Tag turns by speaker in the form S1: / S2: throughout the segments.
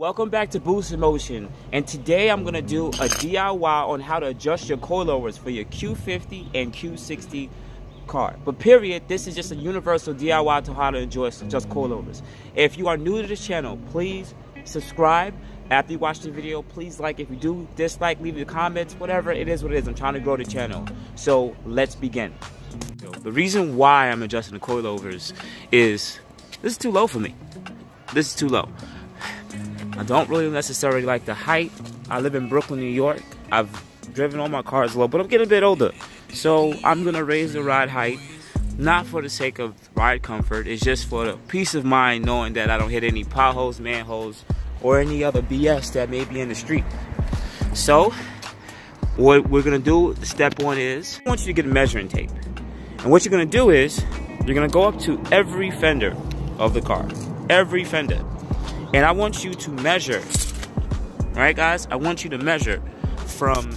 S1: Welcome back to Boost in Motion, and today I'm going to do a DIY on how to adjust your coilovers for your Q50 and Q60 car. But period, this is just a universal DIY to how to adjust coilovers. If you are new to this channel, please subscribe. After you watch the video, please like. If you do dislike, leave your comments, whatever it is what it is. I'm trying to grow the channel. So let's begin. The reason why I'm adjusting the coilovers is this is too low for me. This is too low. I don't really necessarily like the height. I live in Brooklyn, New York. I've driven all my cars low, but I'm getting a bit older. So I'm gonna raise the ride height, not for the sake of ride comfort. It's just for the peace of mind knowing that I don't hit any potholes, manholes, or any other BS that may be in the street. So what we're gonna do, step one is, I want you to get a measuring tape. And what you're gonna do is, you're gonna go up to every fender of the car, every fender. And I want you to measure, all right guys? I want you to measure from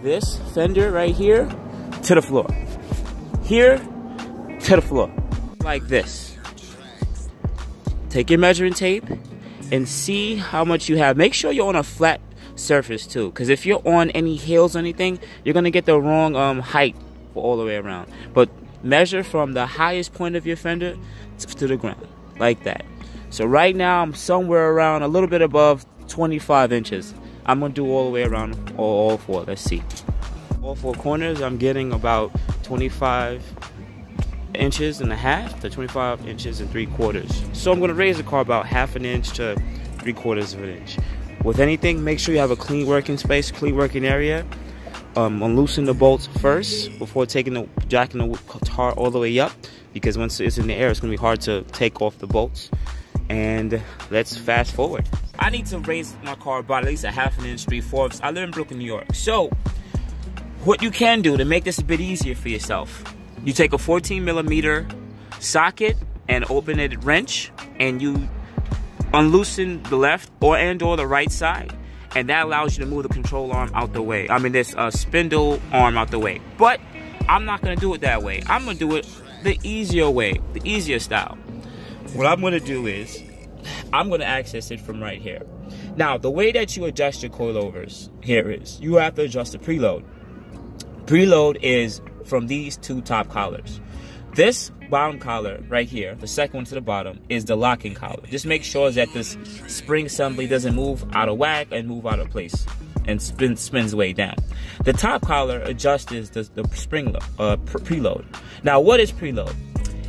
S1: this fender right here to the floor. Here to the floor, like this. Take your measuring tape and see how much you have. Make sure you're on a flat surface too, because if you're on any hills or anything, you're gonna get the wrong height for all the way around. But measure from the highest point of your fender to the ground, like that. So right now I'm somewhere around a little bit above 25 inches. I'm gonna do all the way around all four. Let's see. All four corners I'm getting about 25 inches and a half to 25 inches and 3/4. So I'm gonna raise the car about 1/2 inch to 3/4 of an inch. With anything, make sure you have a clean working space, clean working area. Unloosen the bolts first before jacking the car all the way up, because once it's in the air, it's gonna be hard to take off the bolts. And let's fast forward. I need to raise my car about at least 1/2 inch, 3/4. I live in Brooklyn, New York. So what you can do to make this a bit easier for yourself, you take a 14mm socket and open it wrench, and you unloosen the left or the right side, and that allows you to move the control arm out the way. I mean, this spindle arm out the way. But I'm not gonna do it that way. I'm gonna do it the easier way, the easier style. What I'm gonna do is, I'm gonna access it from right here. Now, the way that you adjust your coilovers here is, you have to adjust the preload. Preload is from these two top collars. This bottom collar right here, the second one to the bottom, is the locking collar. Just make sure that this spring assembly doesn't move out of whack and move out of place and spins way down. The top collar adjusts the spring preload. Now, what is preload?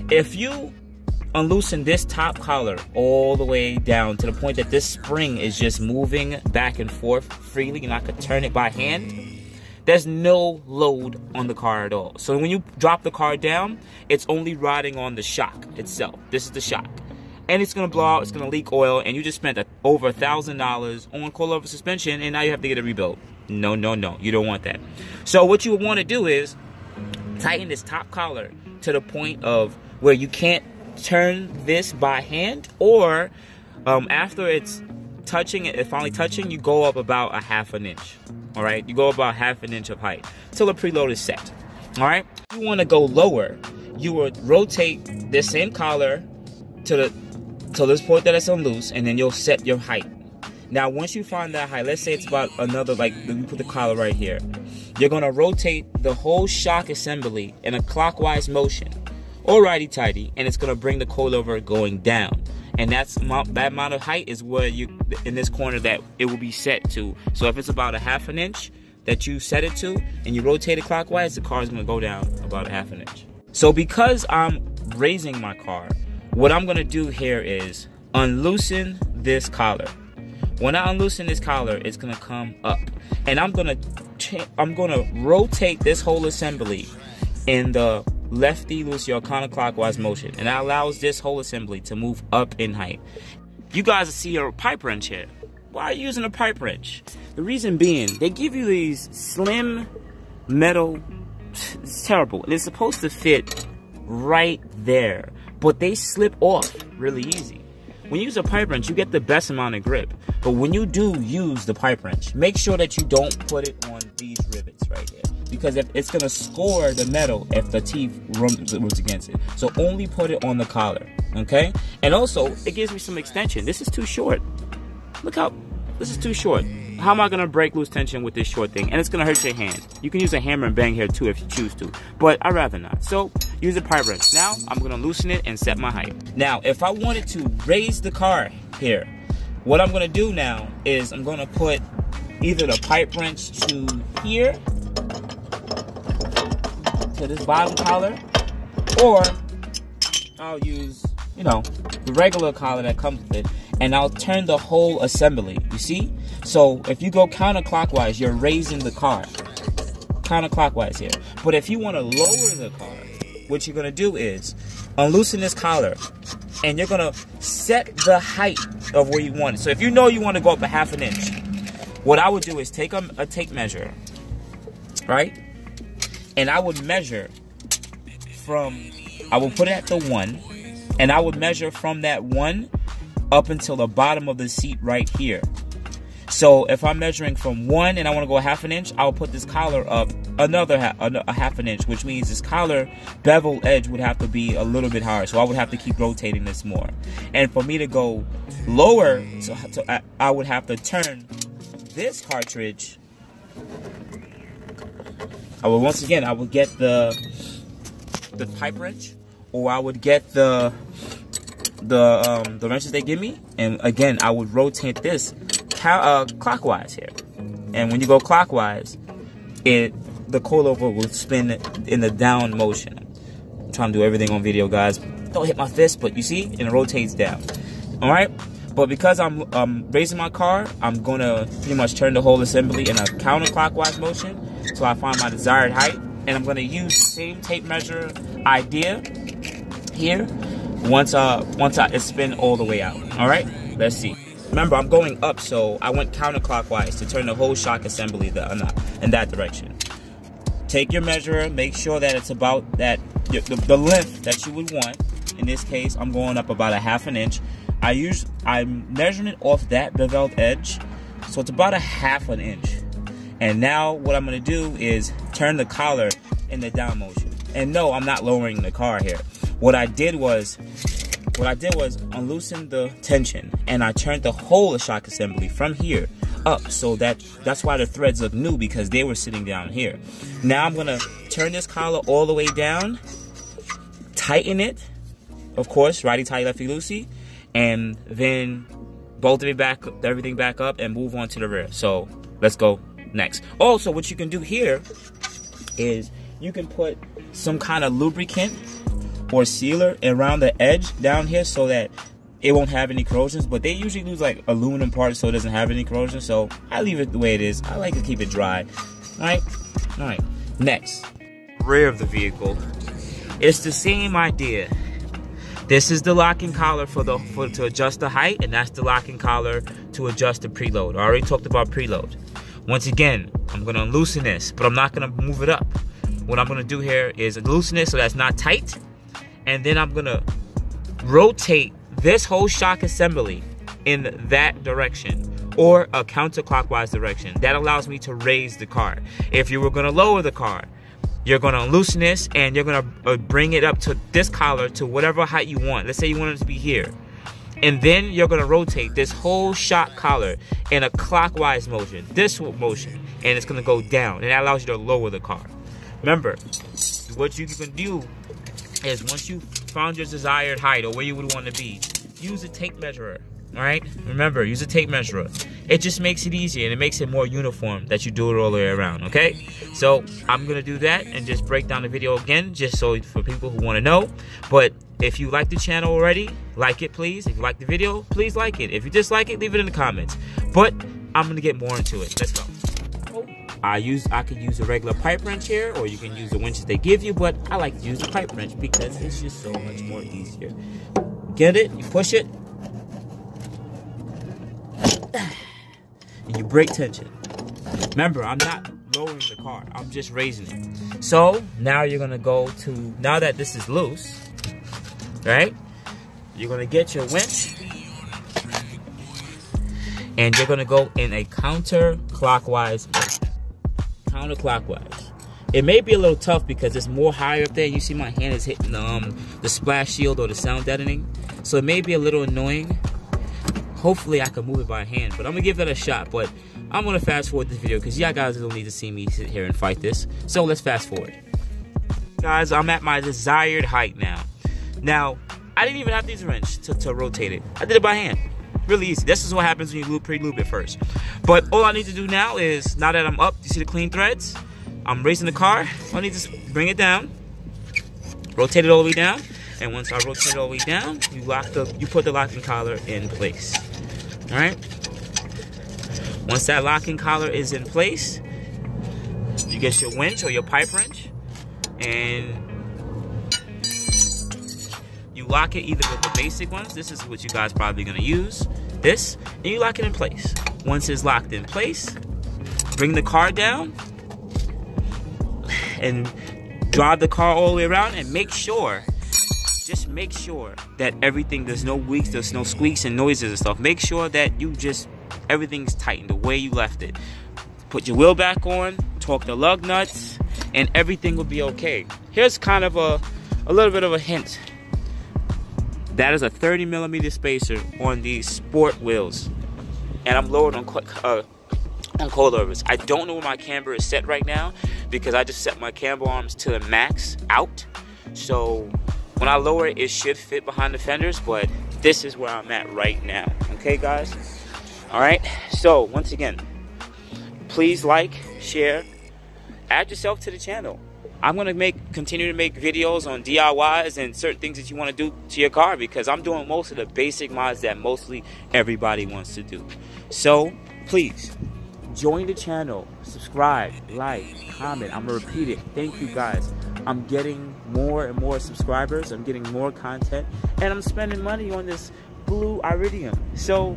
S1: If you unloosen this top collar all the way down to the point that this spring is just moving back and forth freely, and I could turn it by hand, there's no load on the car at all. So when you drop the car down, it's only riding on the shock itself. This is the shock. And it's gonna blow out, it's gonna leak oil, and you just spent over $1,000 on coilover suspension, and now you have to get it rebuilt. No, no, no, you don't want that. So what you would wanna do is tighten this top collar to the point of where you can't turn this by hand, or after it's touching it, finally touching, you go up about 1/2 inch. All right, you go about 1/2 inch of height till the preload is set. All right, if you want to go lower, you would rotate this same collar to this point that it's unloose, and then you'll set your height. Now, once you find that height, let's say it's about another, like, let me put the collar right here. You're gonna rotate the whole shock assembly in a clockwise motion, or righty-tighty, and it's gonna bring the coilover going down. And that amount of height is where you, in this corner, that it will be set to. So if it's about 1/2 inch that you set it to, and you rotate it clockwise, the car is gonna go down about 1/2 inch. So because I'm raising my car, what I'm gonna do here is unloosen this collar. When I unloosen this collar, it's gonna come up. And I'm gonna rotate this whole assembly in the lefty loosey or counterclockwise motion, and that allows this whole assembly to move up in height. You guys see a pipe wrench here. Why are you using a pipe wrench? The reason being, they give you these slim metal, it's terrible, and it's supposed to fit right there, but they slip off really easy. When you use a pipe wrench, you get the best amount of grip, but when you do use the pipe wrench, make sure that you don't put it on these rivets right here, because if it's gonna score the metal if the teeth rubs against it. So only put it on the collar, okay? And also, it gives me some extension. This is too short. look how, this is too short. How am I gonna break loose tension with this short thing? And it's gonna hurt your hand. You can use a hammer and bang here too if you choose to, but I'd rather not. So use a pipe wrench. Now I'm gonna loosen it and set my height. Now, if I wanted to raise the car here, what I'm gonna do now is I'm gonna put either the pipe wrench to here, to this bottom collar, or I'll use, you know, the regular collar that comes with it, and I'll turn the whole assembly, you see? So if you go counterclockwise, you're raising the car. Counterclockwise here. But if you want to lower the car, what you're going to do is unloosen this collar, and you're going to set the height of where you want it. So if you know you want to go up a ½ inch, what I would do is take a tape measure, right? And I would measure from, I will put it at the 1, and I would measure from that 1 up until the bottom of the seat right here. So if I'm measuring from 1 and I want to go a ½ inch, I'll put this collar up another a ½ inch, which means this collar bevel edge would have to be a little bit higher. So I would have to keep rotating this more. And for me to go lower, I would have to turn this cartridge. I would, once again, I would get the pipe wrench, or I would get the wrenches they give me, and again I would rotate this clockwise here. And when you go clockwise, the coilover will spin in the down motion. I'm trying to do everything on video, guys. Don't hit my fist, but you see, and it rotates down. All right. But because I'm raising my car, I'm gonna pretty much turn the whole assembly in a counterclockwise motion, so I find my desired height. And I'm gonna use the same tape measure idea here once I spin all the way out. All right, let's see. Remember, I'm going up, so I went counterclockwise to turn the whole shock assembly in that direction. Take your measure, make sure that it's about that the length that you would want. In this case, I'm going up about a ½ inch. I'm measuring it off that beveled edge, so it's about a ½ inch. And now what I'm going to do is turn the collar in the down motion. And no, I'm not lowering the car here. What I did was unloosen the tension, and I turned the whole shock assembly from here up, so that's why the threads look new, because they were sitting down here. Now I'm going to turn this collar all the way down, tighten it, of course, righty tighty, lefty loosey, and then bolt everything back up and move on to the rear. So let's go next. Also, what you can do here is you can put some kind of lubricant or sealer around the edge down here so that it won't have any corrosions, but they usually use like aluminum parts so it doesn't have any corrosion. So I leave it the way it is. I like to keep it dry. All right. Next, rear of the vehicle. It's the same idea. This is the locking collar to adjust the height, and that's the locking collar to adjust the preload. I already talked about preload. Once again, I'm gonna loosen this, but I'm not gonna move it up. What I'm gonna do here is loosen it so that's not tight, and then I'm gonna rotate this whole shock assembly in that direction, or a counterclockwise direction. That allows me to raise the car. If you were gonna lower the car, you're gonna loosen this and you're gonna bring it up to this collar to whatever height you want. Let's say you want it to be here. And then you're gonna rotate this whole shock collar in a clockwise motion, this motion, and it's gonna go down. And that allows you to lower the car. Remember, what you can do is once you found your desired height or where you would want to be, use a tape measurer. All right, remember, use a tape measurer. It just makes it easier and it makes it more uniform that you do it all the way around. Okay, so I'm gonna do that and just break down the video again, just so for people who want to know. But if you like the channel already, like it please. If you like the video, please like it. If you dislike it, leave it in the comments. But I'm gonna get more into it. Let's go. I could use a regular pipe wrench here, or you can use the winches they give you, but I like to use the pipe wrench because it's just so much more easier. Get it? You push it, and you break tension. Remember, I'm not lowering the car, I'm just raising it. So now you're gonna go to, now that this is loose, right? You're gonna get your winch and you're gonna go in a counterclockwise motion. Counterclockwise. It may be a little tough because it's more higher up there. You see my hand is hitting the splash shield or the sound deadening, so it may be a little annoying. hopefully I can move it by hand, but I'm gonna give that a shot. But I'm gonna fast forward this video because y'all guys don't need to see me sit here and fight this. So let's fast forward. Guys, I'm at my desired height now. Now, I didn't even have to use a wrench to rotate it. I did it by hand. Really easy. This is what happens when you pre-lube it first. But all I need to do now is, now that I'm up, you see the clean threads? I'm raising the car. I need to bring it down, rotate it all the way down, and once I rotate it all the way down, you put the locking collar in place. All right? Once that locking collar is in place, you get your winch or your pipe wrench, and you lock it either with the basic ones. This is what you guys probably gonna use. This, and you lock it in place. Once it's locked in place, bring the car down and drive the car all the way around, and make sure, just make sure that everything, there's no leaks, there's no squeaks and noises and stuff. Make sure that everything's tightened the way you left it. Put your wheel back on, torque the lug nuts, and everything will be okay. Here's kind of a little bit of a hint. That is a 30mm spacer on these sport wheels, and I'm lowered on coilovers. I don't know where my camber is set right now because I just set my camber arms to the max out. So when I lower it, it should fit behind the fenders, but this is where I'm at right now. Okay, guys? All right. So once again, please like, share, add yourself to the channel. I'm gonna continue to make videos on DIYs and certain things that you want to do to your car, because I'm doing most of the basic mods that mostly everybody wants to do. So please join the channel, subscribe, like, comment. I'm gonna repeat it. Thank you guys. I'm getting more and more subscribers. I'm getting more content, and I'm spending money on this blue iridium. So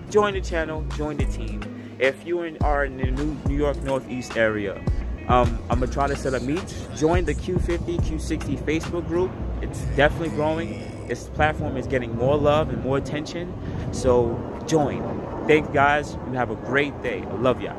S1: join the channel, join the team. If you are in the New York Northeast area, I'm gonna try to set up meets. Join the Q50 Q60 Facebook group. It's definitely growing. This platform is getting more love and more attention. So join. Thanks, guys. You have a great day. I love y'all.